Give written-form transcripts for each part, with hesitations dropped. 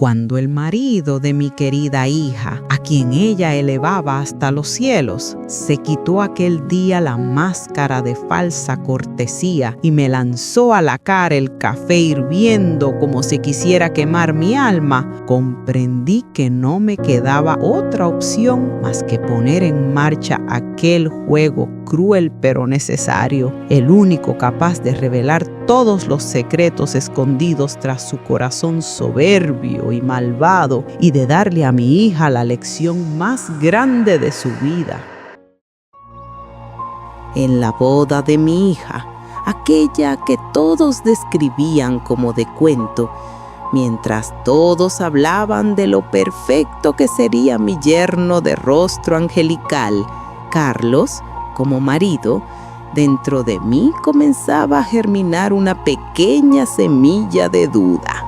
cuando el marido de mi querida hija, a quien ella elevaba hasta los cielos, se quitó aquel día la máscara de falsa cortesía y me lanzó a la cara el café hirviendo como si quisiera quemar mi alma, comprendí que no me quedaba otra opción más que poner en marcha aquel juego cruel pero necesario, el único capaz de revelar todos los secretos escondidos tras su corazón soberbio y malvado y de darle a mi hija la lección más grande de su vida. En la boda de mi hija, aquella que todos describían como de cuento, mientras todos hablaban de lo perfecto que sería mi yerno de rostro angelical, Carlos, como marido, dentro de mí comenzaba a germinar una pequeña semilla de duda.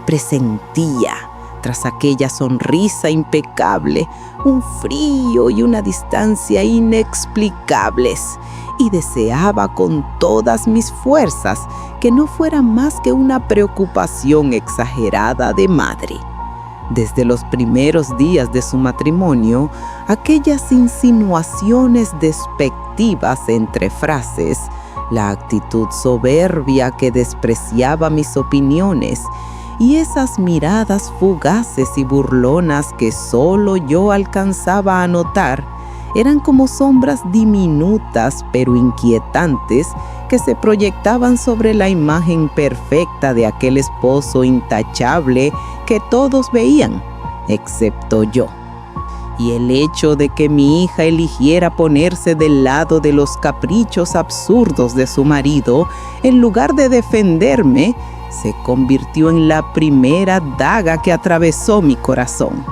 Presentía, tras aquella sonrisa impecable, un frío y una distancia inexplicables, y deseaba con todas mis fuerzas que no fuera más que una preocupación exagerada de madre. Desde los primeros días de su matrimonio, aquellas insinuaciones despectivas entre frases, la actitud soberbia que despreciaba mis opiniones y esas miradas fugaces y burlonas que solo yo alcanzaba a notar, eran como sombras diminutas pero inquietantes que se proyectaban sobre la imagen perfecta de aquel esposo intachable que todos veían, excepto yo. Y el hecho de que mi hija eligiera ponerse del lado de los caprichos absurdos de su marido, en lugar de defenderme, se convirtió en la primera daga que atravesó mi corazón.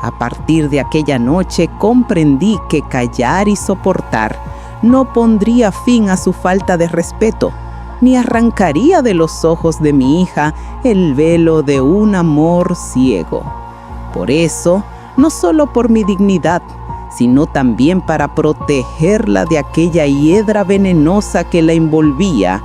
A partir de aquella noche comprendí que callar y soportar no pondría fin a su falta de respeto, ni arrancaría de los ojos de mi hija el velo de un amor ciego. Por eso, no solo por mi dignidad, sino también para protegerla de aquella hiedra venenosa que la envolvía,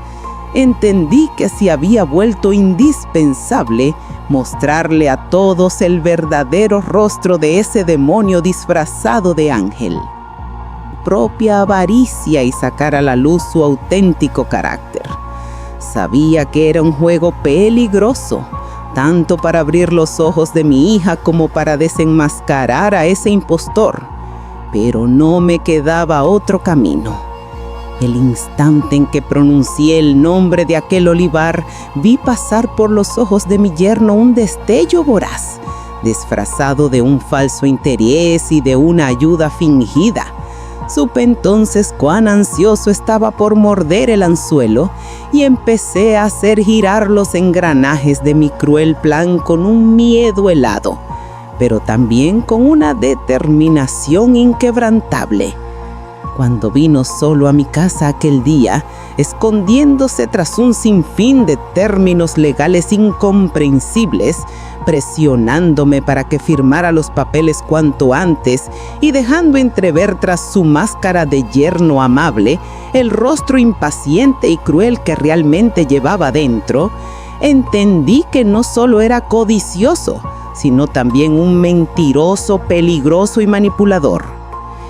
entendí que se había vuelto indispensable mostrarle a todos el verdadero rostro de ese demonio disfrazado de ángel, propia avaricia, y sacar a la luz su auténtico carácter. Sabía que era un juego peligroso, tanto para abrir los ojos de mi hija como para desenmascarar a ese impostor, pero no me quedaba otro camino. El instante en que pronuncié el nombre de aquel olivar, vi pasar por los ojos de mi yerno un destello voraz, disfrazado de un falso interés y de una ayuda fingida. Supe entonces cuán ansioso estaba por morder el anzuelo y empecé a hacer girar los engranajes de mi cruel plan con un miedo helado, pero también con una determinación inquebrantable. Cuando vino solo a mi casa aquel día, escondiéndose tras un sinfín de términos legales incomprensibles, presionándome para que firmara los papeles cuanto antes y dejando entrever tras su máscara de yerno amable el rostro impaciente y cruel que realmente llevaba dentro, entendí que no solo era codicioso, sino también un mentiroso, peligroso y manipulador.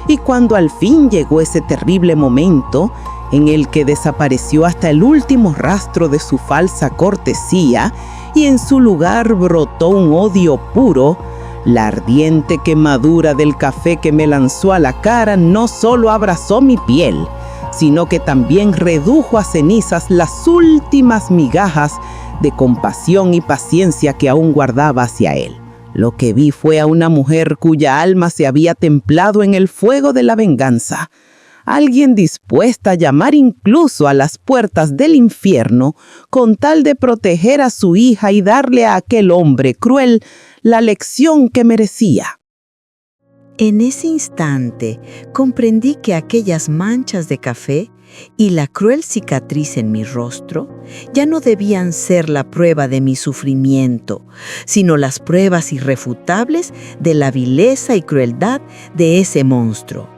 Y cuando al fin llegó ese terrible momento en el que desapareció hasta el último rastro de su falsa cortesía y en su lugar brotó un odio puro, la ardiente quemadura del café que me lanzó a la cara no solo abrazó mi piel, sino que también redujo a cenizas las últimas migajas de compasión y paciencia que aún guardaba hacia él. Lo que vi fue a una mujer cuya alma se había templado en el fuego de la venganza, alguien dispuesta a llamar incluso a las puertas del infierno con tal de proteger a su hija y darle a aquel hombre cruel la lección que merecía. En ese instante comprendí que aquellas manchas de café y la cruel cicatriz en mi rostro ya no debían ser la prueba de mi sufrimiento, sino las pruebas irrefutables de la vileza y crueldad de ese monstruo,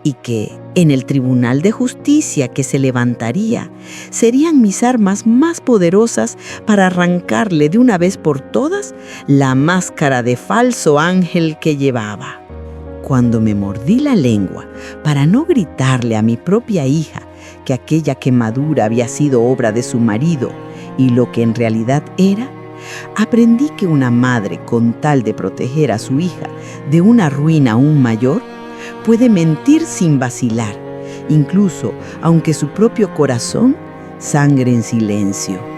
y que, En el tribunal de justicia que se levantaría, serían mis armas más poderosas para arrancarle de una vez por todas la máscara de falso ángel que llevaba. Cuando me mordí la lengua para no gritarle a mi propia hija que aquella quemadura había sido obra de su marido y lo que en realidad era, aprendí que una madre, con tal de proteger a su hija de una ruina aún mayor, puede mentir sin vacilar, incluso aunque su propio corazón sangre en silencio.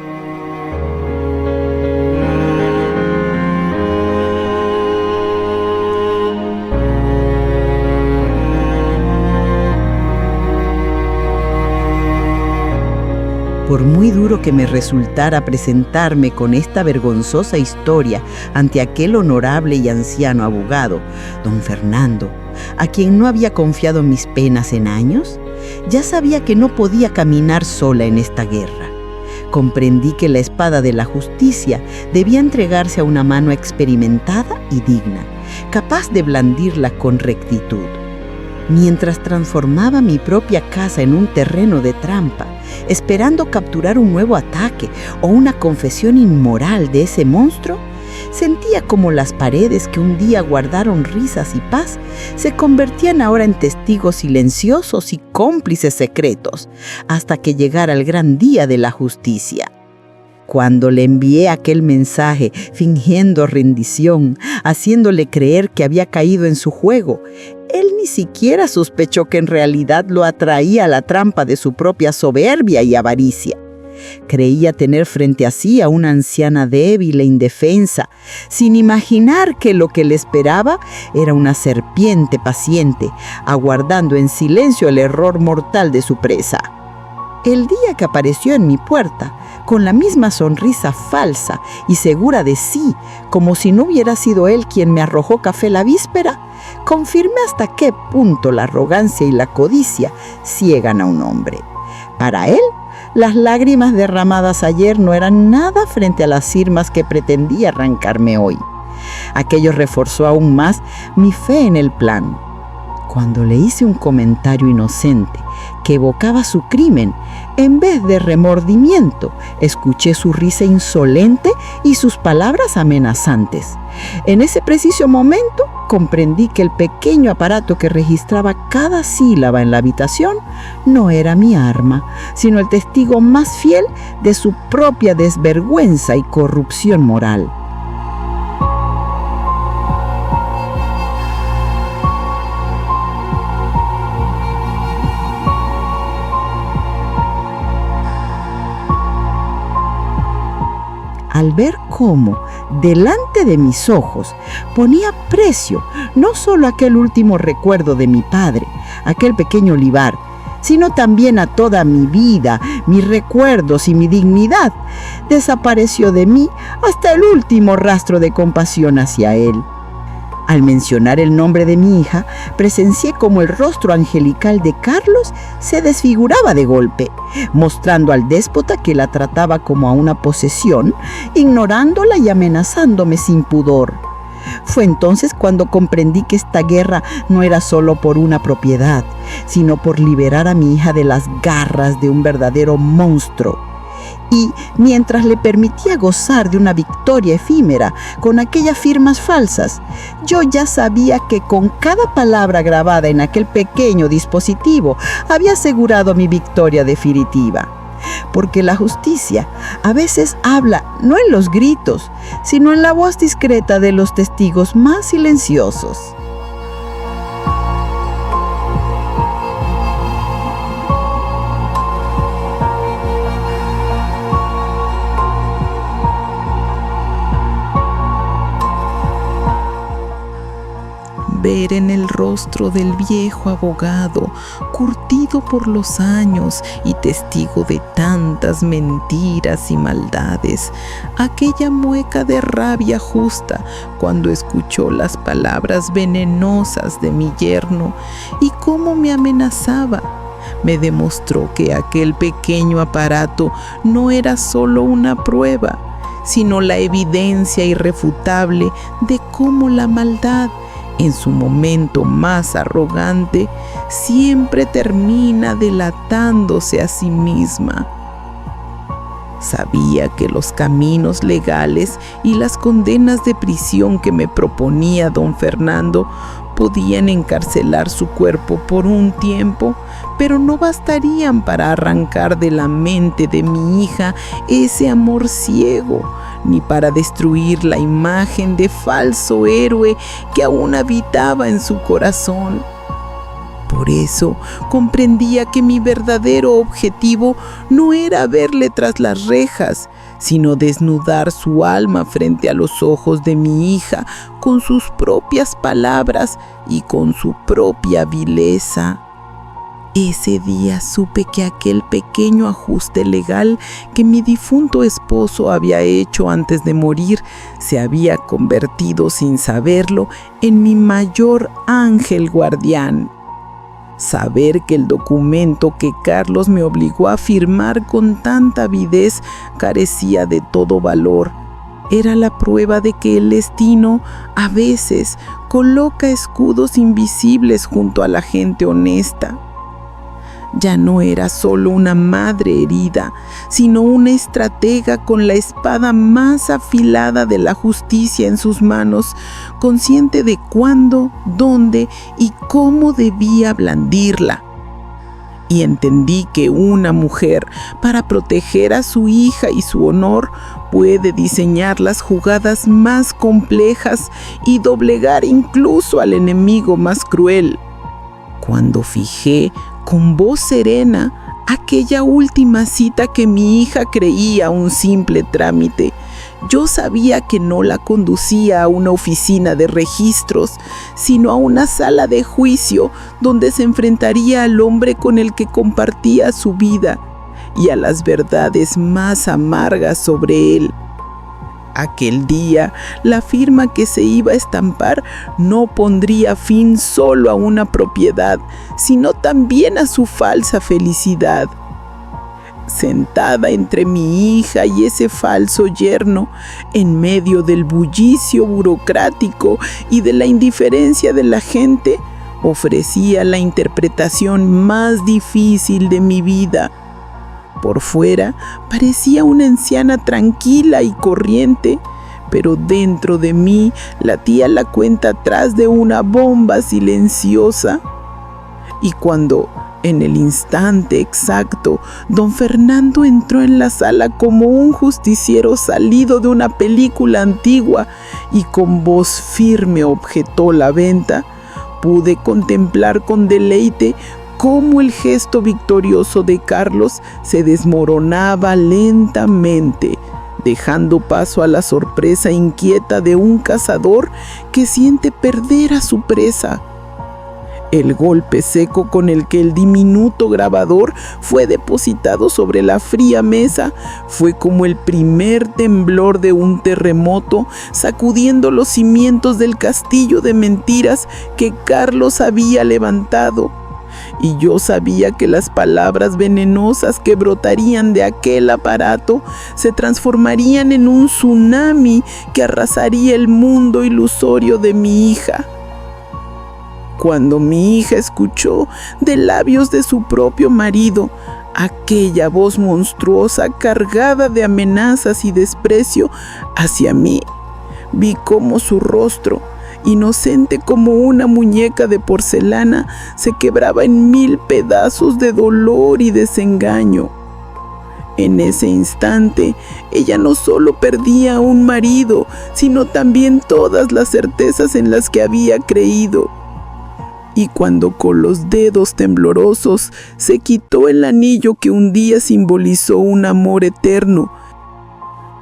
Por muy duro que me resultara presentarme con esta vergonzosa historia ante aquel honorable y anciano abogado, don Fernando, a quien no había confiado mis penas en años, ya sabía que no podía caminar sola en esta guerra. Comprendí que la espada de la justicia debía entregarse a una mano experimentada y digna, capaz de blandirla con rectitud. Mientras transformaba mi propia casa en un terreno de trampa, esperando capturar un nuevo ataque o una confesión inmoral de ese monstruo, sentía como las paredes que un día guardaron risas y paz se convertían ahora en testigos silenciosos y cómplices secretos, hasta que llegara el gran día de la justicia. Cuando le envié aquel mensaje fingiendo rendición, haciéndole creer que había caído en su juego, él ni siquiera sospechó que en realidad lo atraía a la trampa de su propia soberbia y avaricia. Creía tener frente a sí a una anciana débil e indefensa, sin imaginar que lo que le esperaba era una serpiente paciente, aguardando en silencio el error mortal de su presa. El día que apareció en mi puerta, con la misma sonrisa falsa y segura de sí, como si no hubiera sido él quien me arrojó café la víspera, confirmé hasta qué punto la arrogancia y la codicia ciegan a un hombre. Para él, las lágrimas derramadas ayer no eran nada frente a las sirmas que pretendía arrancarme hoy. Aquello reforzó aún más mi fe en el plan. Cuando le hice un comentario inocente que evocaba su crimen, en vez de remordimiento, escuché su risa insolente y sus palabras amenazantes. En ese preciso momento, comprendí que el pequeño aparato que registraba cada sílaba en la habitación no era mi arma, sino el testigo más fiel de su propia desvergüenza y corrupción moral. Al ver cómo, delante de mis ojos, ponía precio no solo a aquel último recuerdo de mi padre, aquel pequeño olivar, sino también a toda mi vida, mis recuerdos y mi dignidad, desapareció de mí hasta el último rastro de compasión hacia él. Al mencionar el nombre de mi hija, presencié cómo el rostro angelical de Carlos se desfiguraba de golpe, mostrando al déspota que la trataba como a una posesión, ignorándola y amenazándome sin pudor. Fue entonces cuando comprendí que esta guerra no era solo por una propiedad, sino por liberar a mi hija de las garras de un verdadero monstruo. Y mientras le permitía gozar de una victoria efímera con aquellas firmas falsas, yo ya sabía que con cada palabra grabada en aquel pequeño dispositivo había asegurado mi victoria definitiva. Porque la justicia a veces habla no en los gritos, sino en la voz discreta de los testigos más silenciosos. Ver en el rostro del viejo abogado, curtido por los años y testigo de tantas mentiras y maldades, aquella mueca de rabia justa cuando escuchó las palabras venenosas de mi yerno y cómo me amenazaba, me demostró que aquel pequeño aparato no era solo una prueba, sino la evidencia irrefutable de cómo la maldad en su momento más arrogante, siempre termina delatándose a sí misma. Sabía que los caminos legales y las condenas de prisión que me proponía don Fernando podían encarcelar su cuerpo por un tiempo, pero no bastarían para arrancar de la mente de mi hija ese amor ciego, ni para destruir la imagen de falso héroe que aún habitaba en su corazón. Por eso comprendía que mi verdadero objetivo no era verle tras las rejas, sino desnudar su alma frente a los ojos de mi hija con sus propias palabras y con su propia vileza. Ese día supe que aquel pequeño ajuste legal que mi difunto esposo había hecho antes de morir se había convertido, sin saberlo, en mi mayor ángel guardián. Saber que el documento que Carlos me obligó a firmar con tanta avidez carecía de todo valor era la prueba de que el destino a veces coloca escudos invisibles junto a la gente honesta. Ya no era solo una madre herida, sino una estratega con la espada más afilada de la justicia en sus manos, consciente de cuándo, dónde y cómo debía blandirla. Y entendí que una mujer, para proteger a su hija y su honor, puede diseñar las jugadas más complejas y doblegar incluso al enemigo más cruel. Cuando fijé con voz serena aquella última cita que mi hija creía un simple trámite, yo sabía que no la conducía a una oficina de registros, sino a una sala de juicio donde se enfrentaría al hombre con el que compartía su vida y a las verdades más amargas sobre él. Aquel día, la firma que se iba a estampar no pondría fin solo a una propiedad, sino también a su falsa felicidad. Sentada entre mi hija y ese falso yerno, en medio del bullicio burocrático y de la indiferencia de la gente, ofrecía la interpretación más difícil de mi vida. Por fuera parecía una anciana tranquila y corriente, pero dentro de mí latía la cuenta atrás de una bomba silenciosa. Y cuando, en el instante exacto, don Fernando entró en la sala como un justiciero salido de una película antigua y con voz firme objetó la venta, pude contemplar con deleite cómo el gesto victorioso de Carlos se desmoronaba lentamente, dejando paso a la sorpresa inquieta de un cazador que siente perder a su presa. El golpe seco con el que el diminuto grabador fue depositado sobre la fría mesa fue como el primer temblor de un terremoto, sacudiendo los cimientos del castillo de mentiras que Carlos había levantado. Y yo sabía que las palabras venenosas que brotarían de aquel aparato se transformarían en un tsunami que arrasaría el mundo ilusorio de mi hija. Cuando mi hija escuchó de labios de su propio marido aquella voz monstruosa cargada de amenazas y desprecio hacia mí, vi cómo su rostro, inocente como una muñeca de porcelana, se quebraba en 1000 pedazos de dolor y desengaño. En ese instante, ella no solo perdía a un marido, sino también todas las certezas en las que había creído. Y cuando con los dedos temblorosos se quitó el anillo que un día simbolizó un amor eterno,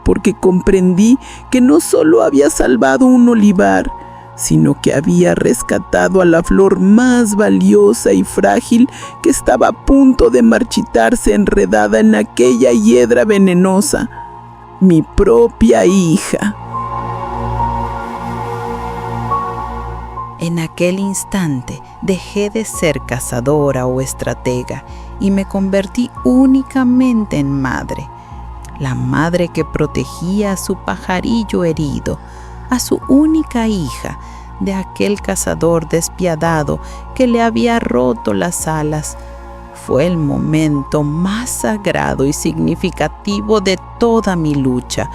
porque comprendí que no solo había salvado un olivar, sino que había rescatado a la flor más valiosa y frágil que estaba a punto de marchitarse enredada en aquella hiedra venenosa, mi propia hija. En aquel instante dejé de ser cazadora o estratega y me convertí únicamente en madre, la madre que protegía a su pajarillo herido, a su única hija, de aquel cazador despiadado que le había roto las alas. Fue el momento más sagrado y significativo de toda mi lucha,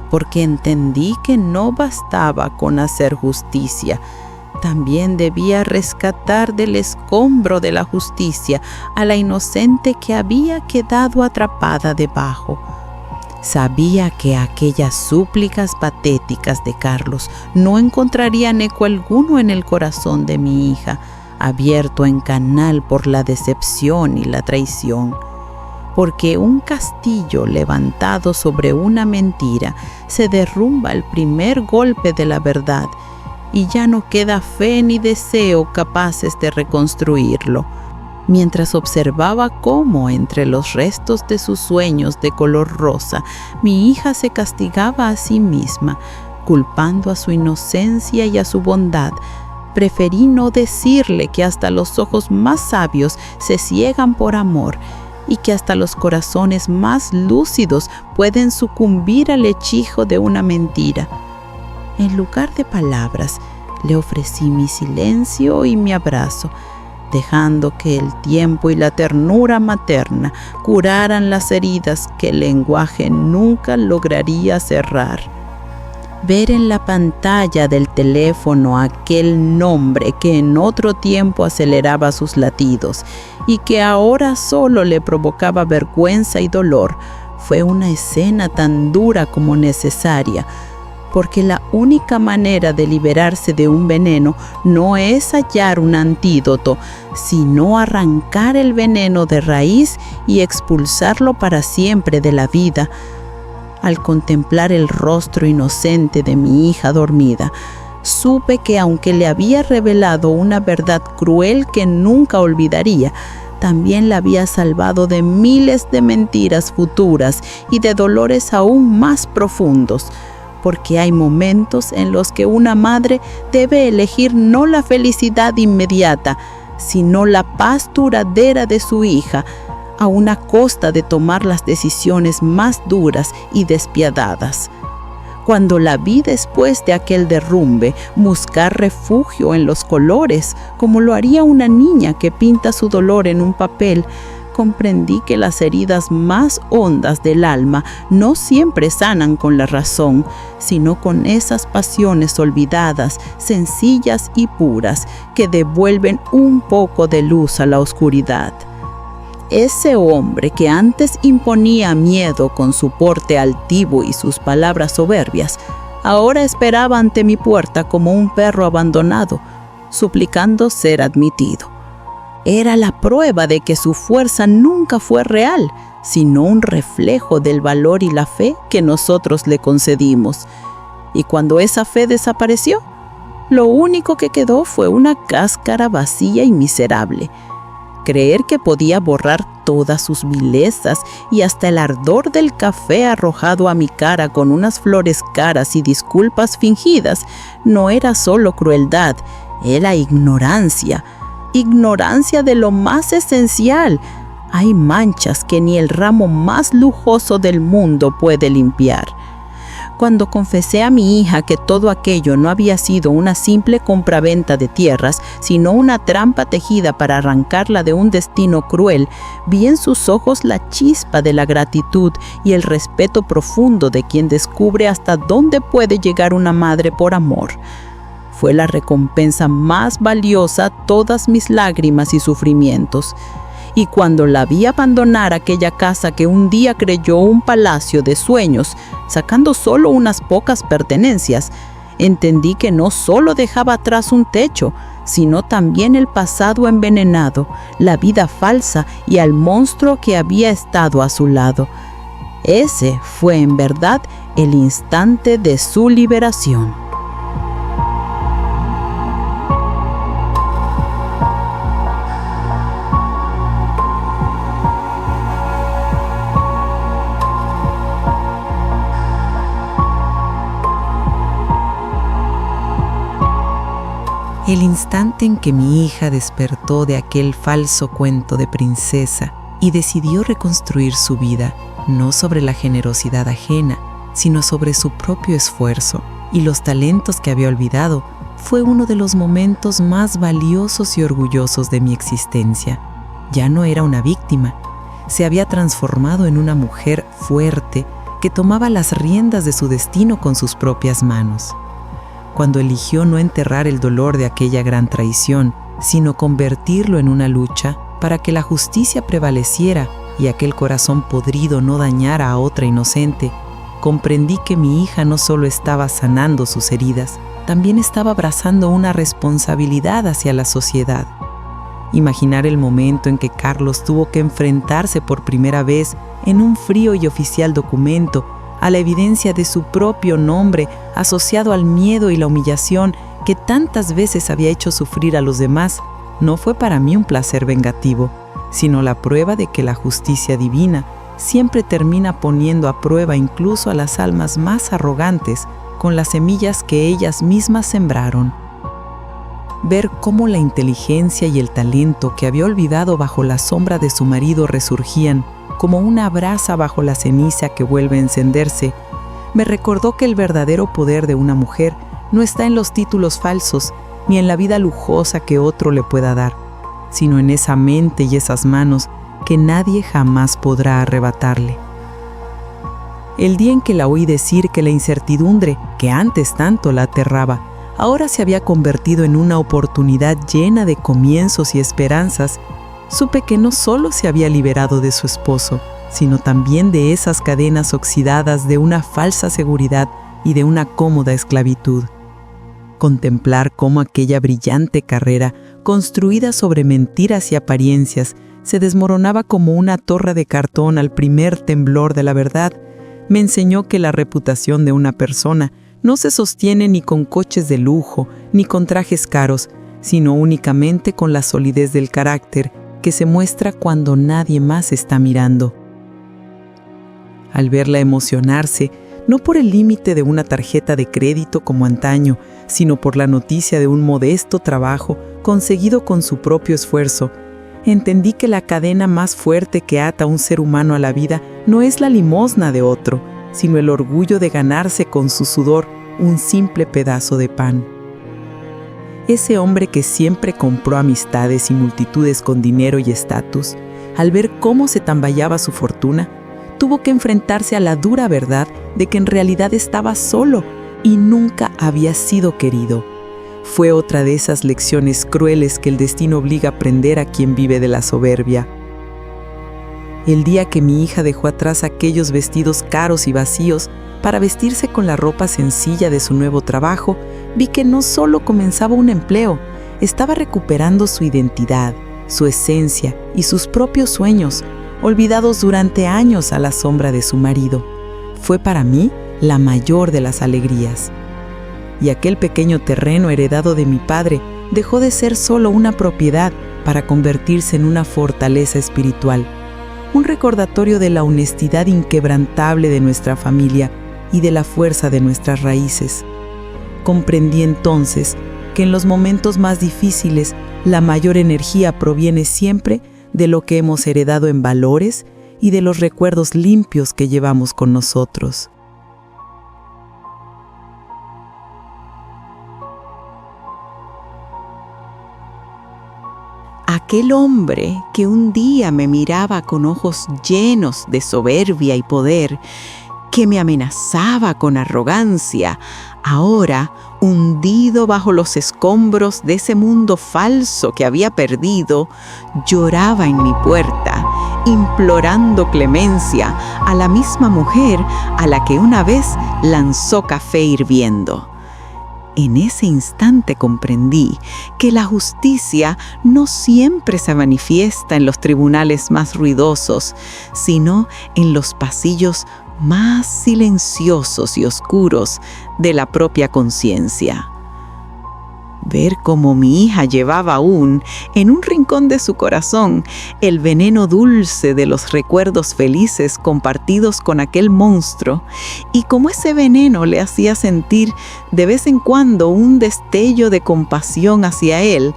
porque entendí que no bastaba con hacer justicia. También debía rescatar del escombro de la justicia a la inocente que había quedado atrapada debajo. Sabía que aquellas súplicas patéticas de Carlos no encontrarían eco alguno en el corazón de mi hija, abierto en canal por la decepción y la traición. Porque un castillo levantado sobre una mentira se derrumba al primer golpe de la verdad, y ya no queda fe ni deseo capaces de reconstruirlo. Mientras observaba cómo, entre los restos de sus sueños de color rosa, mi hija se castigaba a sí misma, culpando a su inocencia y a su bondad, preferí no decirle que hasta los ojos más sabios se ciegan por amor y que hasta los corazones más lúcidos pueden sucumbir al hechizo de una mentira. En lugar de palabras, le ofrecí mi silencio y mi abrazo, dejando que el tiempo y la ternura materna curaran las heridas que el lenguaje nunca lograría cerrar. Ver en la pantalla del teléfono aquel nombre que en otro tiempo aceleraba sus latidos y que ahora solo le provocaba vergüenza y dolor, fue una escena tan dura como necesaria, porque la única manera de liberarse de un veneno no es hallar un antídoto, sino arrancar el veneno de raíz y expulsarlo para siempre de la vida. Al contemplar el rostro inocente de mi hija dormida, supe que aunque le había revelado una verdad cruel que nunca olvidaría, también la había salvado de miles de mentiras futuras y de dolores aún más profundos. Porque hay momentos en los que una madre debe elegir no la felicidad inmediata, sino la paz duradera de su hija, a una costa de tomar las decisiones más duras y despiadadas. Cuando la vi después de aquel derrumbe buscar refugio en los colores, como lo haría una niña que pinta su dolor en un papel, comprendí que las heridas más hondas del alma no siempre sanan con la razón, sino con esas pasiones olvidadas, sencillas y puras, que devuelven un poco de luz a la oscuridad. Ese hombre que antes imponía miedo con su porte altivo y sus palabras soberbias, ahora esperaba ante mi puerta como un perro abandonado, suplicando ser admitido. Era la prueba de que su fuerza nunca fue real, sino un reflejo del valor y la fe que nosotros le concedimos. Y cuando esa fe desapareció, lo único que quedó fue una cáscara vacía y miserable. Creer que podía borrar todas sus vilezas y hasta el ardor del café arrojado a mi cara con unas flores caras y disculpas fingidas no era solo crueldad, era ignorancia. Ignorancia de lo más esencial. Hay manchas que ni el ramo más lujoso del mundo puede limpiar. Cuando confesé a mi hija que todo aquello no había sido una simple compraventa de tierras, sino una trampa tejida para arrancarla de un destino cruel, vi en sus ojos la chispa de la gratitud y el respeto profundo de quien descubre hasta dónde puede llegar una madre por amor. Fue la recompensa más valiosa a todas mis lágrimas y sufrimientos. Y cuando la vi abandonar aquella casa que un día creyó un palacio de sueños, sacando solo unas pocas pertenencias, entendí que no solo dejaba atrás un techo, sino también el pasado envenenado, la vida falsa y al monstruo que había estado a su lado. Ese fue en verdad el instante de su liberación. El instante en que mi hija despertó de aquel falso cuento de princesa y decidió reconstruir su vida, no sobre la generosidad ajena, sino sobre su propio esfuerzo y los talentos que había olvidado, fue uno de los momentos más valiosos y orgullosos de mi existencia. Ya no era una víctima, se había transformado en una mujer fuerte que tomaba las riendas de su destino con sus propias manos. Cuando eligió no enterrar el dolor de aquella gran traición, sino convertirlo en una lucha para que la justicia prevaleciera y aquel corazón podrido no dañara a otra inocente, comprendí que mi hija no solo estaba sanando sus heridas, también estaba abrazando una responsabilidad hacia la sociedad. Imaginar el momento en que Carlos tuvo que enfrentarse por primera vez en un frío y oficial documento a la evidencia de su propio nombre asociado al miedo y la humillación que tantas veces había hecho sufrir a los demás, no fue para mí un placer vengativo, sino la prueba de que la justicia divina siempre termina poniendo a prueba incluso a las almas más arrogantes con las semillas que ellas mismas sembraron. Ver cómo la inteligencia y el talento que había olvidado bajo la sombra de su marido resurgían como una brasa bajo la ceniza que vuelve a encenderse, me recordó que el verdadero poder de una mujer no está en los títulos falsos ni en la vida lujosa que otro le pueda dar, sino en esa mente y esas manos que nadie jamás podrá arrebatarle. El día en que la oí decir que la incertidumbre, que antes tanto la aterraba, ahora se había convertido en una oportunidad llena de comienzos y esperanzas, supe que no solo se había liberado de su esposo, sino también de esas cadenas oxidadas de una falsa seguridad y de una cómoda esclavitud. Contemplar cómo aquella brillante carrera, construida sobre mentiras y apariencias, se desmoronaba como una torre de cartón al primer temblor de la verdad, me enseñó que la reputación de una persona no se sostiene ni con coches de lujo, ni con trajes caros, sino únicamente con la solidez del carácter que se muestra cuando nadie más está mirando. Al verla emocionarse, no por el límite de una tarjeta de crédito como antaño, sino por la noticia de un modesto trabajo conseguido con su propio esfuerzo, entendí que la cadena más fuerte que ata a un ser humano a la vida no es la limosna de otro, sino el orgullo de ganarse con su sudor un simple pedazo de pan. Ese hombre que siempre compró amistades y multitudes con dinero y estatus, al ver cómo se tambaleaba su fortuna, tuvo que enfrentarse a la dura verdad de que en realidad estaba solo y nunca había sido querido. Fue otra de esas lecciones crueles que el destino obliga a aprender a quien vive de la soberbia. El día que mi hija dejó atrás aquellos vestidos caros y vacíos para vestirse con la ropa sencilla de su nuevo trabajo, vi que no solo comenzaba un empleo, estaba recuperando su identidad, su esencia y sus propios sueños, olvidados durante años a la sombra de su marido. Fue para mí la mayor de las alegrías. Y aquel pequeño terreno heredado de mi padre dejó de ser solo una propiedad para convertirse en una fortaleza espiritual, un recordatorio de la honestidad inquebrantable de nuestra familia y de la fuerza de nuestras raíces. Comprendí entonces que en los momentos más difíciles la mayor energía proviene siempre de lo que hemos heredado en valores y de los recuerdos limpios que llevamos con nosotros. Aquel hombre que un día me miraba con ojos llenos de soberbia y poder, que me amenazaba con arrogancia, ahora, hundido bajo los escombros de ese mundo falso que había perdido, lloraba en mi puerta, implorando clemencia a la misma mujer a la que una vez lanzó café hirviendo. En ese instante comprendí que la justicia no siempre se manifiesta en los tribunales más ruidosos, sino en los pasillos más silenciosos y oscuros de la propia conciencia. Ver cómo mi hija llevaba aún, en un rincón de su corazón, el veneno dulce de los recuerdos felices compartidos con aquel monstruo, y cómo ese veneno le hacía sentir de vez en cuando un destello de compasión hacia él,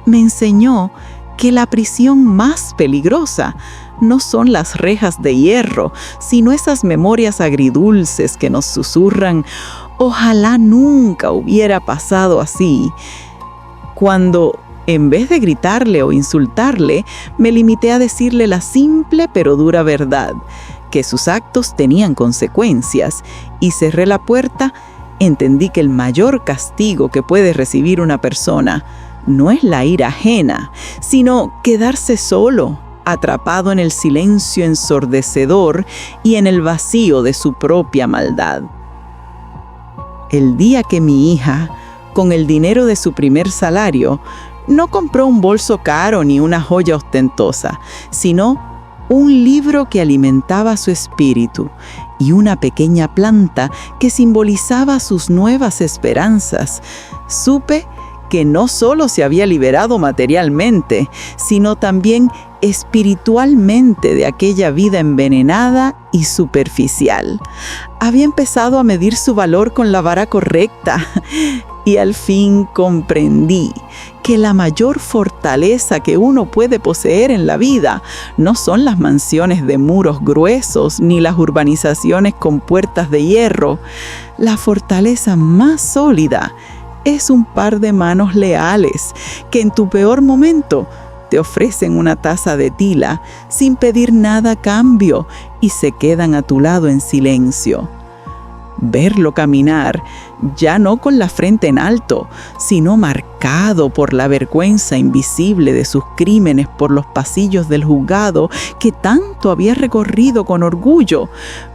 me enseñó que la prisión más peligrosa no son las rejas de hierro, sino esas memorias agridulces que nos susurran: Ojalá nunca hubiera pasado así. Cuando, en vez de gritarle o insultarle, me limité a decirle la simple pero dura verdad, que sus actos tenían consecuencias, y cerré la puerta, entendí que el mayor castigo que puede recibir una persona no es la ira ajena, sino quedarse solo, atrapado en el silencio ensordecedor y en el vacío de su propia maldad. El día que mi hija, con el dinero de su primer salario, no compró un bolso caro ni una joya ostentosa, sino un libro que alimentaba su espíritu y una pequeña planta que simbolizaba sus nuevas esperanzas, supe que no solo se había liberado materialmente, sino también espiritualmente de aquella vida envenenada y superficial. Había empezado a medir su valor con la vara correcta y al fin comprendí que la mayor fortaleza que uno puede poseer en la vida no son las mansiones de muros gruesos ni las urbanizaciones con puertas de hierro. La fortaleza más sólida es un par de manos leales que en tu peor momento te ofrecen una taza de tila sin pedir nada a cambio y se quedan a tu lado en silencio. Verlo caminar, ya no con la frente en alto, sino marcado por la vergüenza invisible de sus crímenes por los pasillos del juzgado que tanto había recorrido con orgullo,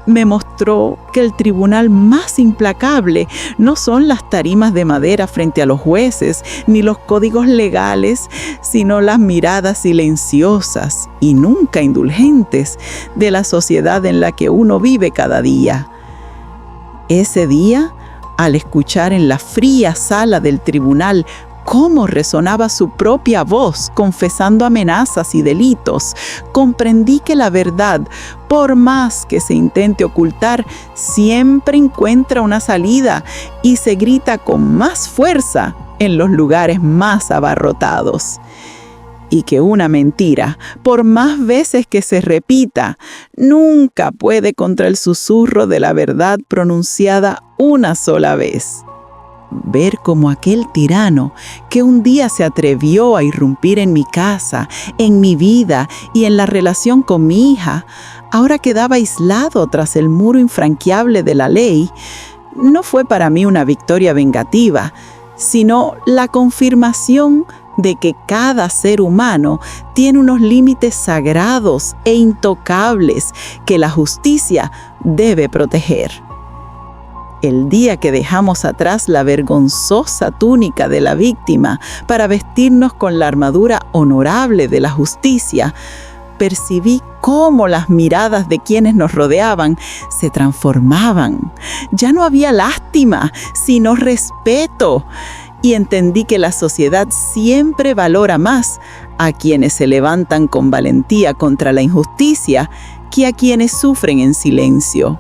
me mostró que el tribunal más implacable no son las tarimas de madera frente a los jueces, ni los códigos legales, sino las miradas silenciosas y nunca indulgentes de la sociedad en la que uno vive cada día. Ese día, al escuchar en la fría sala del tribunal cómo resonaba su propia voz confesando amenazas y delitos, comprendí que la verdad, por más que se intente ocultar, siempre encuentra una salida y se grita con más fuerza en los lugares más abarrotados. Y que una mentira, por más veces que se repita, nunca puede contra el susurro de la verdad pronunciada una sola vez. Ver cómo aquel tirano que un día se atrevió a irrumpir en mi casa, en mi vida y en la relación con mi hija, ahora quedaba aislado tras el muro infranqueable de la ley, no fue para mí una victoria vengativa, sino la confirmación de que cada ser humano tiene unos límites sagrados e intocables que la justicia debe proteger. El día que dejamos atrás la vergonzosa túnica de la víctima para vestirnos con la armadura honorable de la justicia, percibí cómo las miradas de quienes nos rodeaban se transformaban. Ya no había lástima, sino respeto. Y entendí que la sociedad siempre valora más a quienes se levantan con valentía contra la injusticia que a quienes sufren en silencio.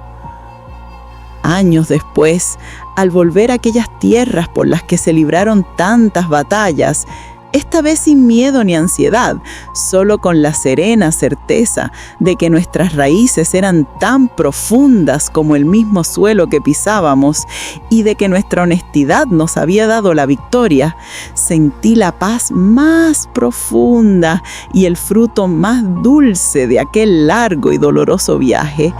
Años después, al volver a aquellas tierras por las que se libraron tantas batallas, esta vez sin miedo ni ansiedad, solo con la serena certeza de que nuestras raíces eran tan profundas como el mismo suelo que pisábamos y de que nuestra honestidad nos había dado la victoria, sentí la paz más profunda y el fruto más dulce de aquel largo y doloroso viaje.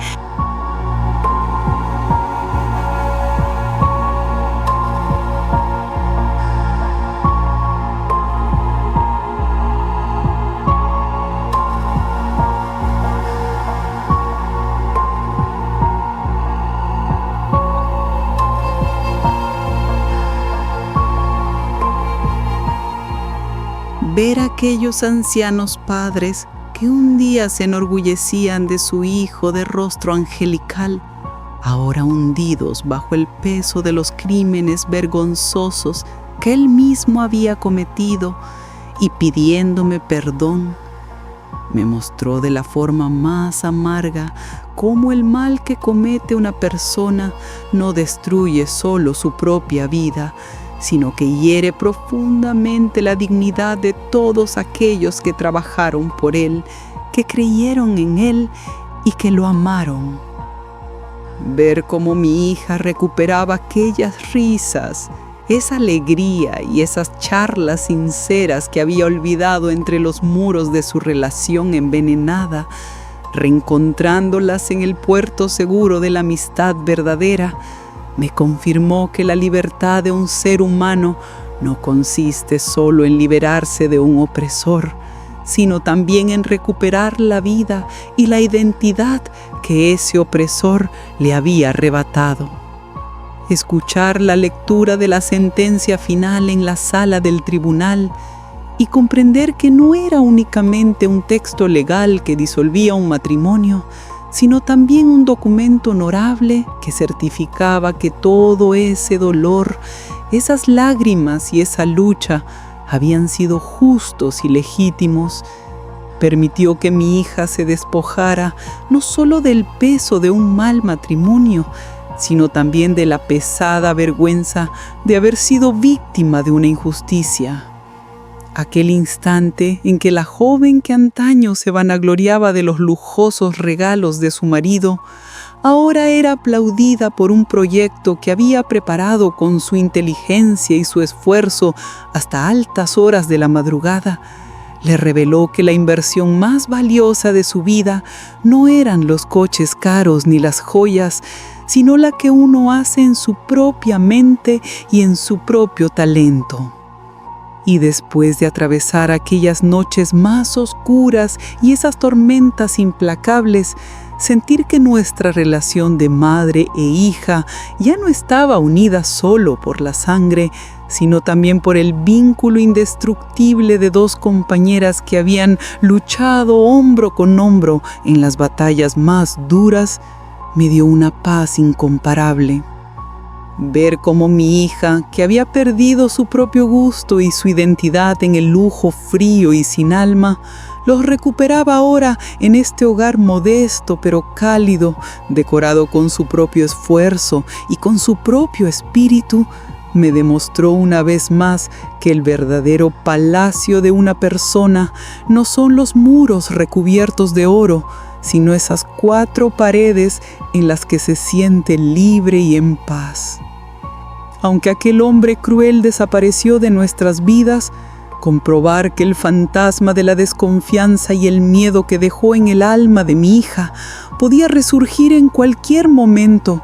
Ver a aquellos ancianos padres que un día se enorgullecían de su hijo de rostro angelical, ahora hundidos bajo el peso de los crímenes vergonzosos que él mismo había cometido y pidiéndome perdón, me mostró de la forma más amarga cómo el mal que comete una persona no destruye solo su propia vida, sino que hiere profundamente la dignidad de todos aquellos que trabajaron por él, que creyeron en él y que lo amaron. Ver cómo mi hija recuperaba aquellas risas, esa alegría y esas charlas sinceras que había olvidado entre los muros de su relación envenenada, reencontrándolas en el puerto seguro de la amistad verdadera, me confirmó que la libertad de un ser humano no consiste solo en liberarse de un opresor, sino también en recuperar la vida y la identidad que ese opresor le había arrebatado. Escuchar la lectura de la sentencia final en la sala del tribunal y comprender que no era únicamente un texto legal que disolvía un matrimonio, sino también un documento honorable que certificaba que todo ese dolor, esas lágrimas y esa lucha habían sido justos y legítimos, permitió que mi hija se despojara no solo del peso de un mal matrimonio, sino también de la pesada vergüenza de haber sido víctima de una injusticia. Aquel instante en que la joven que antaño se vanagloriaba de los lujosos regalos de su marido, ahora era aplaudida por un proyecto que había preparado con su inteligencia y su esfuerzo hasta altas horas de la madrugada, le reveló que la inversión más valiosa de su vida no eran los coches caros ni las joyas, sino la que uno hace en su propia mente y en su propio talento. Y después de atravesar aquellas noches más oscuras y esas tormentas implacables, sentir que nuestra relación de madre e hija ya no estaba unida solo por la sangre, sino también por el vínculo indestructible de dos compañeras que habían luchado hombro con hombro en las batallas más duras, me dio una paz incomparable. Ver cómo mi hija, que había perdido su propio gusto y su identidad en el lujo frío y sin alma, los recuperaba ahora en este hogar modesto pero cálido, decorado con su propio esfuerzo y con su propio espíritu, me demostró una vez más que el verdadero palacio de una persona no son los muros recubiertos de oro, sino esas 4 paredes en las que se siente libre y en paz. Aunque aquel hombre cruel desapareció de nuestras vidas, comprobar que el fantasma de la desconfianza y el miedo que dejó en el alma de mi hija podía resurgir en cualquier momento,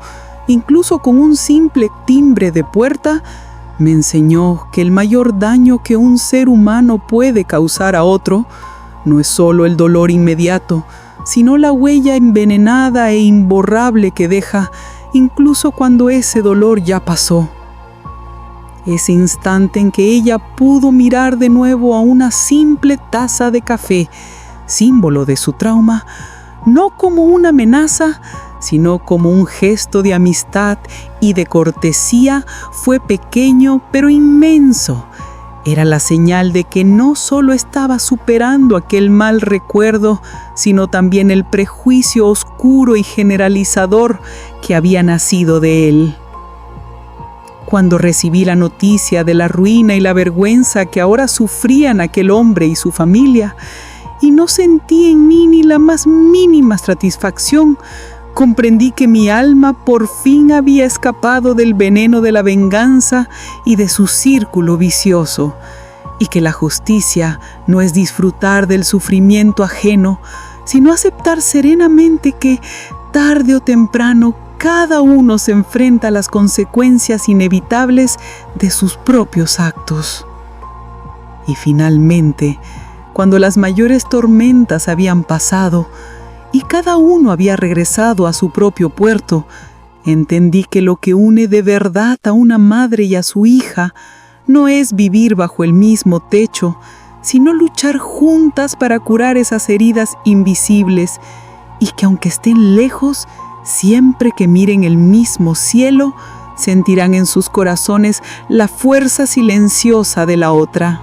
incluso con un simple timbre de puerta, me enseñó que el mayor daño que un ser humano puede causar a otro no es solo el dolor inmediato, sino la huella envenenada e imborrable que deja, incluso cuando ese dolor ya pasó. Ese instante en que ella pudo mirar de nuevo a una simple taza de café, símbolo de su trauma, no como una amenaza, sino como un gesto de amistad y de cortesía, fue pequeño pero inmenso. Era la señal de que no solo estaba superando aquel mal recuerdo, sino también el prejuicio oscuro y generalizador que había nacido de él. Cuando recibí la noticia de la ruina y la vergüenza que ahora sufrían aquel hombre y su familia, y no sentí en mí ni la más mínima satisfacción, comprendí que mi alma por fin había escapado del veneno de la venganza y de su círculo vicioso, y que la justicia no es disfrutar del sufrimiento ajeno, sino aceptar serenamente que, tarde o temprano, cada uno se enfrenta a las consecuencias inevitables de sus propios actos. Y finalmente, cuando las mayores tormentas habían pasado y cada uno había regresado a su propio puerto, entendí que lo que une de verdad a una madre y a su hija no es vivir bajo el mismo techo, sino luchar juntas para curar esas heridas invisibles, y que aunque estén lejos, siempre que miren el mismo cielo, sentirán en sus corazones la fuerza silenciosa de la otra.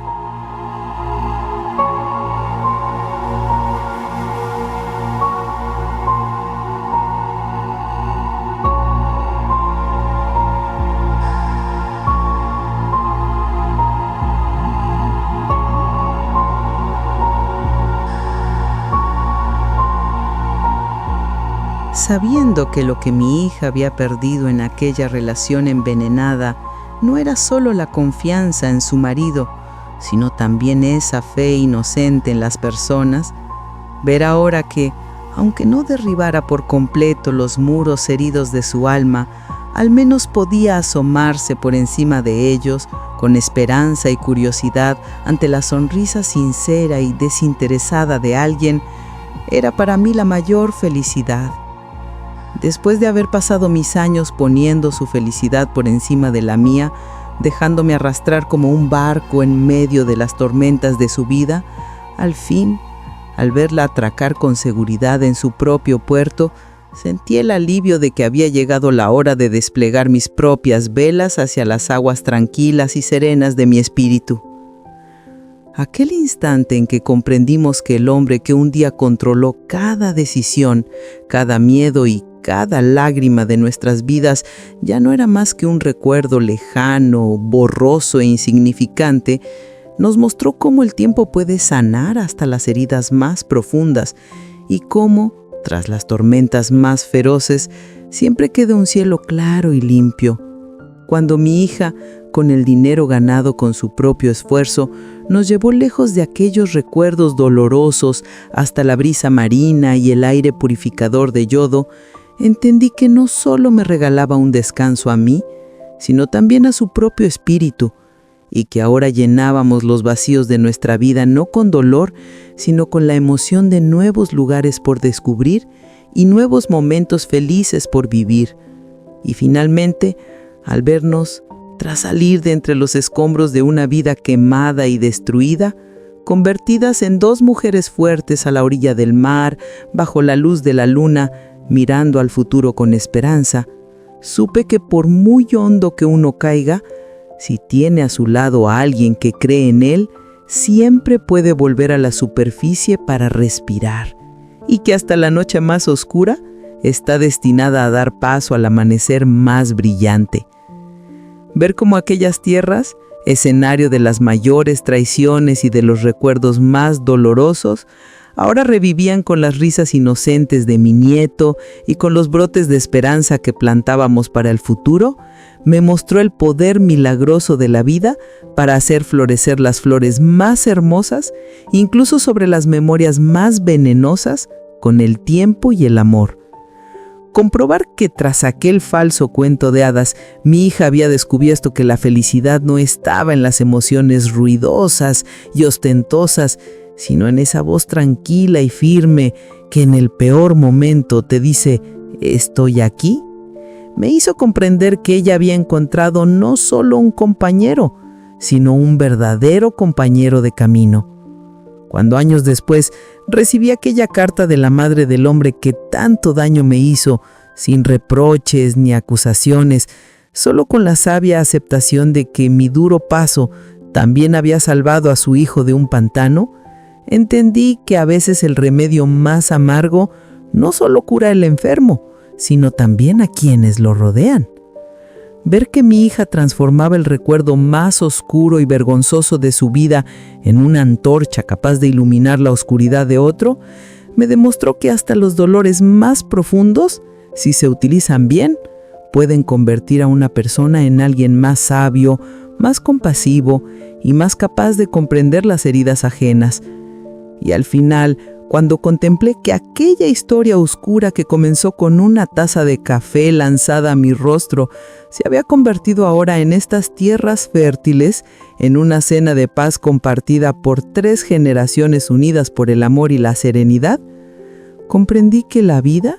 sabiendo que lo que mi hija había perdido en aquella relación envenenada no era solo la confianza en su marido, sino también esa fe inocente en las personas, ver ahora que, aunque no derribara por completo los muros heridos de su alma, al menos podía asomarse por encima de ellos con esperanza y curiosidad ante la sonrisa sincera y desinteresada de alguien, era para mí la mayor felicidad. Después de haber pasado mis años poniendo su felicidad por encima de la mía, dejándome arrastrar como un barco en medio de las tormentas de su vida, al fin, al verla atracar con seguridad en su propio puerto, sentí el alivio de que había llegado la hora de desplegar mis propias velas hacia las aguas tranquilas y serenas de mi espíritu. Aquel instante en que comprendimos que el hombre que un día controló cada decisión, cada miedo y cada lágrima de nuestras vidas ya no era más que un recuerdo lejano, borroso e insignificante, nos mostró cómo el tiempo puede sanar hasta las heridas más profundas y cómo, tras las tormentas más feroces, siempre queda un cielo claro y limpio. Cuando mi hija, con el dinero ganado con su propio esfuerzo, nos llevó lejos de aquellos recuerdos dolorosos hasta la brisa marina y el aire purificador de yodo, entendí que no solo me regalaba un descanso a mí, sino también a su propio espíritu, y que ahora llenábamos los vacíos de nuestra vida no con dolor, sino con la emoción de nuevos lugares por descubrir y nuevos momentos felices por vivir. Y finalmente, al vernos, tras salir de entre los escombros de una vida quemada y destruida, convertidas en dos mujeres fuertes a la orilla del mar, bajo la luz de la luna, mirando al futuro con esperanza, supe que por muy hondo que uno caiga, si tiene a su lado a alguien que cree en él, siempre puede volver a la superficie para respirar, y que hasta la noche más oscura está destinada a dar paso al amanecer más brillante. Ver cómo aquellas tierras, escenario de las mayores traiciones y de los recuerdos más dolorosos, ahora revivían con las risas inocentes de mi nieto y con los brotes de esperanza que plantábamos para el futuro, me mostró el poder milagroso de la vida para hacer florecer las flores más hermosas, incluso sobre las memorias más venenosas, con el tiempo y el amor. Comprobar que tras aquel falso cuento de hadas, mi hija había descubierto que la felicidad no estaba en las emociones ruidosas y ostentosas, sino en esa voz tranquila y firme que en el peor momento te dice, «¿Estoy aquí?», me hizo comprender que ella había encontrado no solo un compañero, sino un verdadero compañero de camino. Cuando años después recibí aquella carta de la madre del hombre que tanto daño me hizo, sin reproches ni acusaciones, solo con la sabia aceptación de que mi duro paso también había salvado a su hijo de un pantano, entendí que a veces el remedio más amargo no solo cura al enfermo, sino también a quienes lo rodean. Ver que mi hija transformaba el recuerdo más oscuro y vergonzoso de su vida en una antorcha capaz de iluminar la oscuridad de otro, me demostró que hasta los dolores más profundos, si se utilizan bien, pueden convertir a una persona en alguien más sabio, más compasivo y más capaz de comprender las heridas ajenas. Y al final, cuando contemplé que aquella historia oscura que comenzó con una taza de café lanzada a mi rostro se había convertido ahora en estas tierras fértiles, en una cena de paz compartida por 3 generaciones unidas por el amor y la serenidad, comprendí que la vida,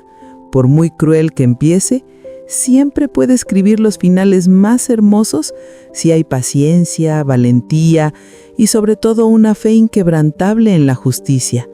por muy cruel que empiece, siempre puede escribir los finales más hermosos si hay paciencia, valentía y sobre todo una fe inquebrantable en la justicia.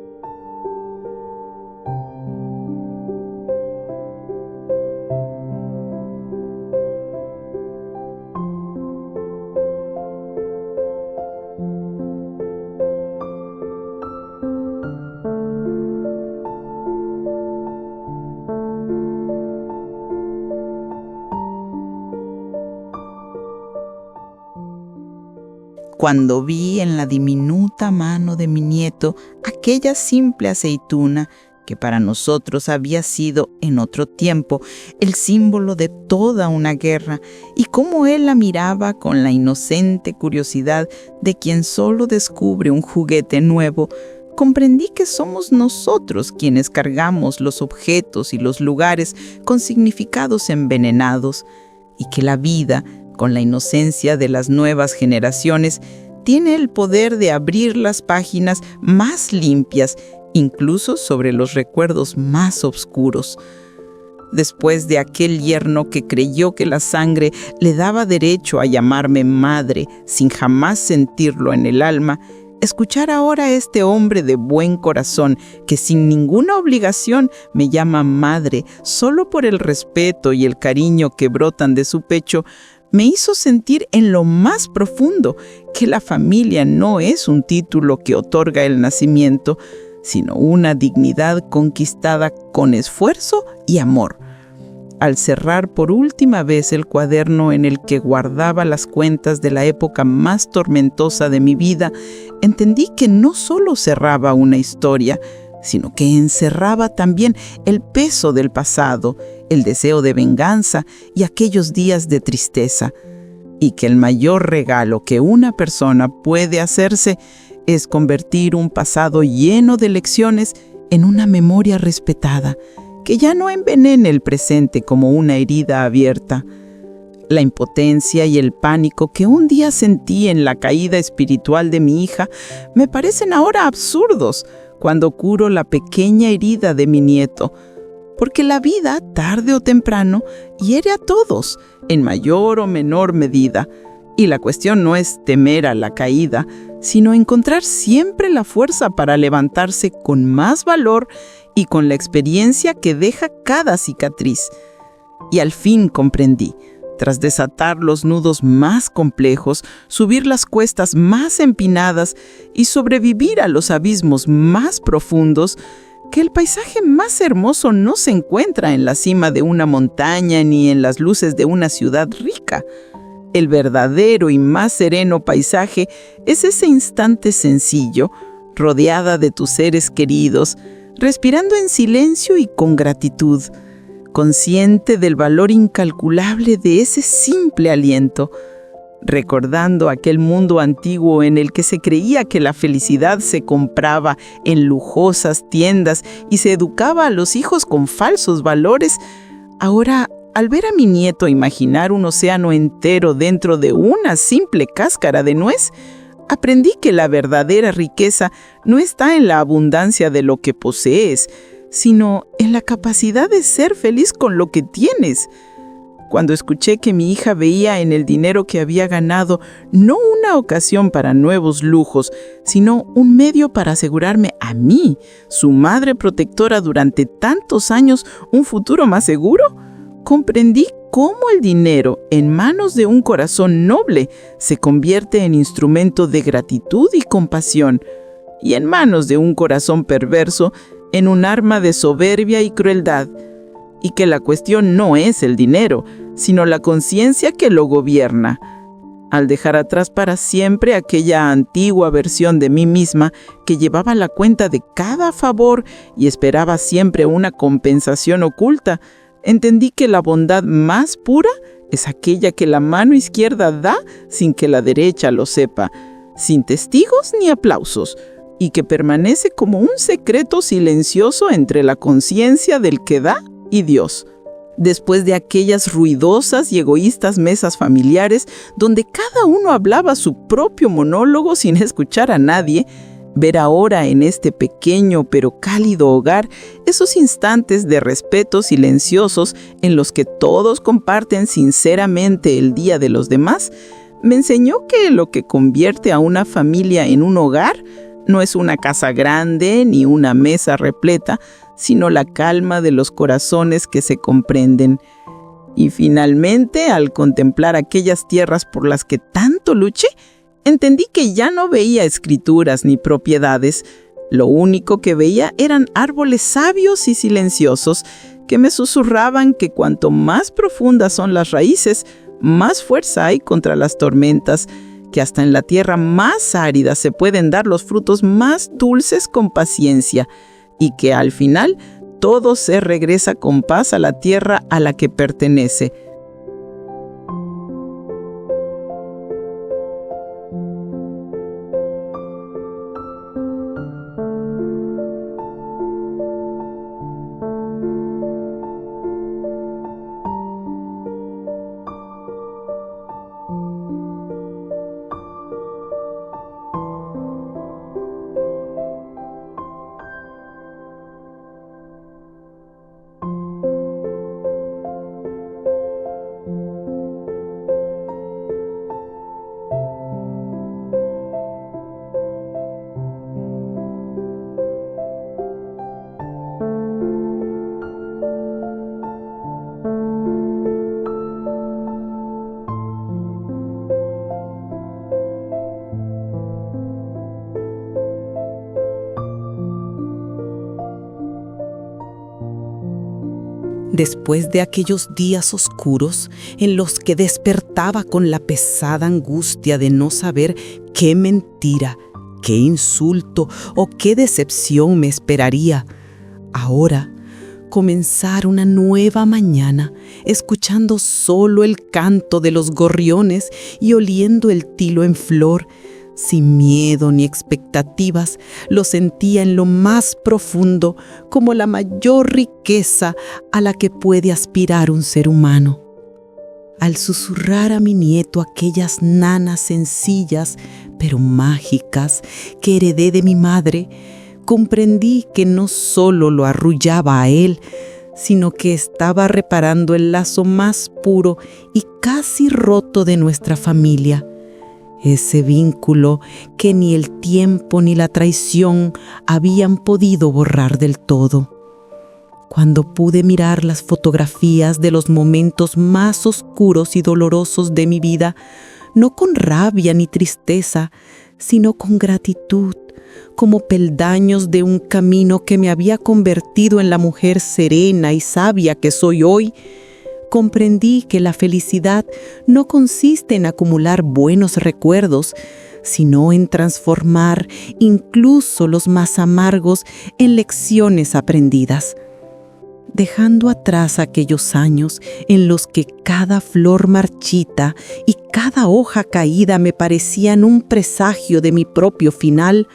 Cuando vi en la diminuta mano de mi nieto aquella simple aceituna que para nosotros había sido en otro tiempo el símbolo de toda una guerra, y cómo él la miraba con la inocente curiosidad de quien solo descubre un juguete nuevo, comprendí que somos nosotros quienes cargamos los objetos y los lugares con significados envenenados, y que la vida, con la inocencia de las nuevas generaciones, tiene el poder de abrir las páginas más limpias, incluso sobre los recuerdos más oscuros. Después de aquel yerno que creyó que la sangre le daba derecho a llamarme madre sin jamás sentirlo en el alma, escuchar ahora a este hombre de buen corazón que sin ninguna obligación me llama madre solo por el respeto y el cariño que brotan de su pecho, me hizo sentir en lo más profundo que la familia no es un título que otorga el nacimiento, sino una dignidad conquistada con esfuerzo y amor. Al cerrar por última vez el cuaderno en el que guardaba las cuentas de la época más tormentosa de mi vida, entendí que no solo cerraba una historia, sino que encerraba también el peso del pasado, el deseo de venganza y aquellos días de tristeza, y que el mayor regalo que una persona puede hacerse es convertir un pasado lleno de lecciones en una memoria respetada, que ya no envenene el presente como una herida abierta. La impotencia y el pánico que un día sentí en la caída espiritual de mi hija me parecen ahora absurdos cuando curo la pequeña herida de mi nieto, porque la vida, tarde o temprano, hiere a todos, en mayor o menor medida, y la cuestión no es temer a la caída, sino encontrar siempre la fuerza para levantarse con más valor y con la experiencia que deja cada cicatriz. Y al fin comprendí, tras desatar los nudos más complejos, subir las cuestas más empinadas y sobrevivir a los abismos más profundos, que el paisaje más hermoso no se encuentra en la cima de una montaña ni en las luces de una ciudad rica. El verdadero y más sereno paisaje es ese instante sencillo, rodeada de tus seres queridos, respirando en silencio y con gratitud, consciente del valor incalculable de ese simple aliento, recordando aquel mundo antiguo en el que se creía que la felicidad se compraba en lujosas tiendas y se educaba a los hijos con falsos valores. Ahora, al ver a mi nieto imaginar un océano entero dentro de una simple cáscara de nuez, aprendí que la verdadera riqueza no está en la abundancia de lo que posees, sino en la capacidad de ser feliz con lo que tienes. Cuando escuché que mi hija veía en el dinero que había ganado no una ocasión para nuevos lujos, sino un medio para asegurarme a mí, su madre protectora durante tantos años, un futuro más seguro, comprendí cómo el dinero en manos de un corazón noble se convierte en instrumento de gratitud y compasión, y en manos de un corazón perverso en un arma de soberbia y crueldad, y que la cuestión no es el dinero, sino la conciencia que lo gobierna. Al dejar atrás para siempre aquella antigua versión de mí misma que llevaba la cuenta de cada favor y esperaba siempre una compensación oculta, entendí que la bondad más pura es aquella que la mano izquierda da sin que la derecha lo sepa, sin testigos ni aplausos, y que permanece como un secreto silencioso entre la conciencia del que da y Dios. Después de aquellas ruidosas y egoístas mesas familiares donde cada uno hablaba su propio monólogo sin escuchar a nadie, ver ahora en este pequeño pero cálido hogar esos instantes de respeto silenciosos en los que todos comparten sinceramente el día de los demás, me enseñó que lo que convierte a una familia en un hogar no es una casa grande ni una mesa repleta, sino la calma de los corazones que se comprenden. Y finalmente, al contemplar aquellas tierras por las que tanto luché, entendí que ya no veía escrituras ni propiedades. Lo único que veía eran árboles sabios y silenciosos que me susurraban que cuanto más profundas son las raíces, más fuerza hay contra las tormentas, que hasta en la tierra más árida se pueden dar los frutos más dulces con paciencia, y que al final todo se regresa con paz a la tierra a la que pertenece. Después de aquellos días oscuros en los que despertaba con la pesada angustia de no saber qué mentira, qué insulto o qué decepción me esperaría, ahora comenzar una nueva mañana escuchando solo el canto de los gorriones y oliendo el tilo en flor, sin miedo ni expectativas, lo sentía en lo más profundo como la mayor riqueza a la que puede aspirar un ser humano. Al susurrar a mi nieto aquellas nanas sencillas pero mágicas que heredé de mi madre, comprendí que no solo lo arrullaba a él, sino que estaba reparando el lazo más puro y casi roto de nuestra familia. Ese vínculo que ni el tiempo ni la traición habían podido borrar del todo. Cuando pude mirar las fotografías de los momentos más oscuros y dolorosos de mi vida, no con rabia ni tristeza, sino con gratitud, como peldaños de un camino que me había convertido en la mujer serena y sabia que soy hoy, comprendí que la felicidad no consiste en acumular buenos recuerdos, sino en transformar incluso los más amargos en lecciones aprendidas. Dejando atrás aquellos años en los que cada flor marchita y cada hoja caída me parecían un presagio de mi propio final,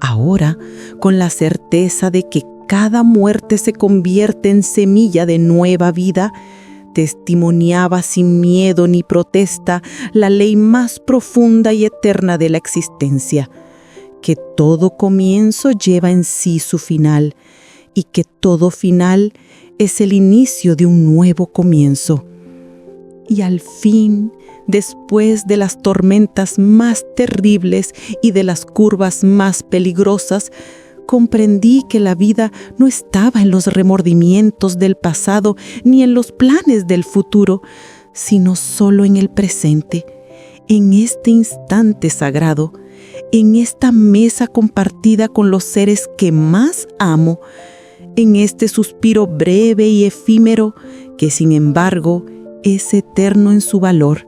ahora, con la certeza de que cada muerte se convierte en semilla de nueva vida, testimoniaba sin miedo ni protesta la ley más profunda y eterna de la existencia, que todo comienzo lleva en sí su final y que todo final es el inicio de un nuevo comienzo. Y al fin, después de las tormentas más terribles y de las curvas más peligrosas, comprendí que la vida no estaba en los remordimientos del pasado ni en los planes del futuro, sino solo en el presente, en este instante sagrado, en esta mesa compartida con los seres que más amo, en este suspiro breve y efímero que, sin embargo, es eterno en su valor.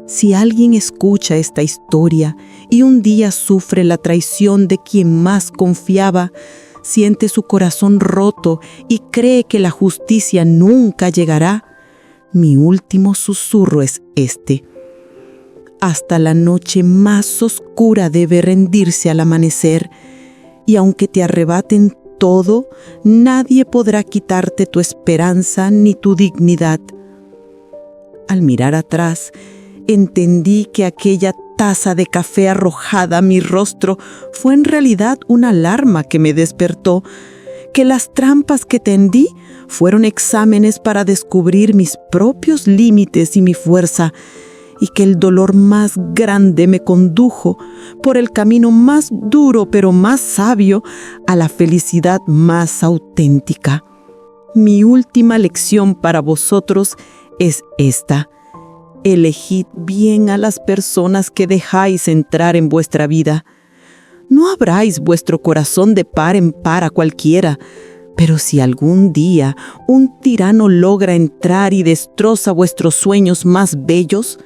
Si alguien escucha esta historia y un día sufre la traición de quien más confiaba, siente su corazón roto y cree que la justicia nunca llegará, mi último susurro es este: hasta la noche más oscura debe rendirse al amanecer, y aunque te arrebaten todo, nadie podrá quitarte tu esperanza ni tu dignidad. Al mirar atrás, entendí que aquella taza de café arrojada a mi rostro fue en realidad una alarma que me despertó, que las trampas que tendí fueron exámenes para descubrir mis propios límites y mi fuerza, y que el dolor más grande me condujo por el camino más duro pero más sabio a la felicidad más auténtica. Mi última lección para vosotros es esta: elegid bien a las personas que dejáis entrar en vuestra vida. No abráis vuestro corazón de par en par a cualquiera, pero si algún día un tirano logra entrar y destroza vuestros sueños más bellos,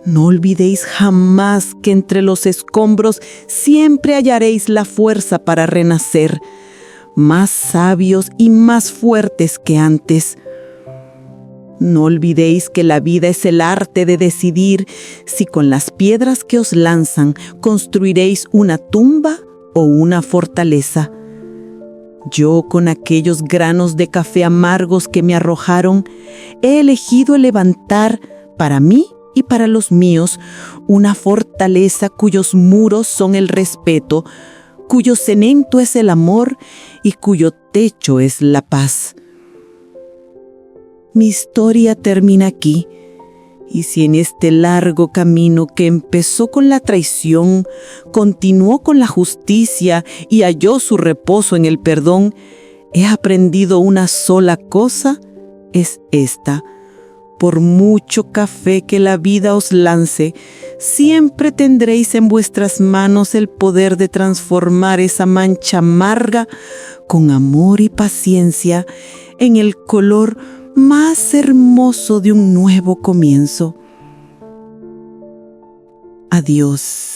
No olvidéis jamás que entre los escombros siempre hallaréis la fuerza para renacer, más sabios y más fuertes que antes. No olvidéis que la vida es el arte de decidir si con las piedras que os lanzan construiréis una tumba o una fortaleza. Yo, con aquellos granos de café amargos que me arrojaron, he elegido levantar para mí y para los míos una fortaleza cuyos muros son el respeto, cuyo cemento es el amor y cuyo techo es la paz. Mi historia termina aquí, y si en este largo camino que empezó con la traición, continuó con la justicia y halló su reposo en el perdón, he aprendido una sola cosa, es esta: por mucho café que la vida os lance, siempre tendréis en vuestras manos el poder de transformar esa mancha amarga con amor y paciencia en el color más hermoso de un nuevo comienzo. Adiós.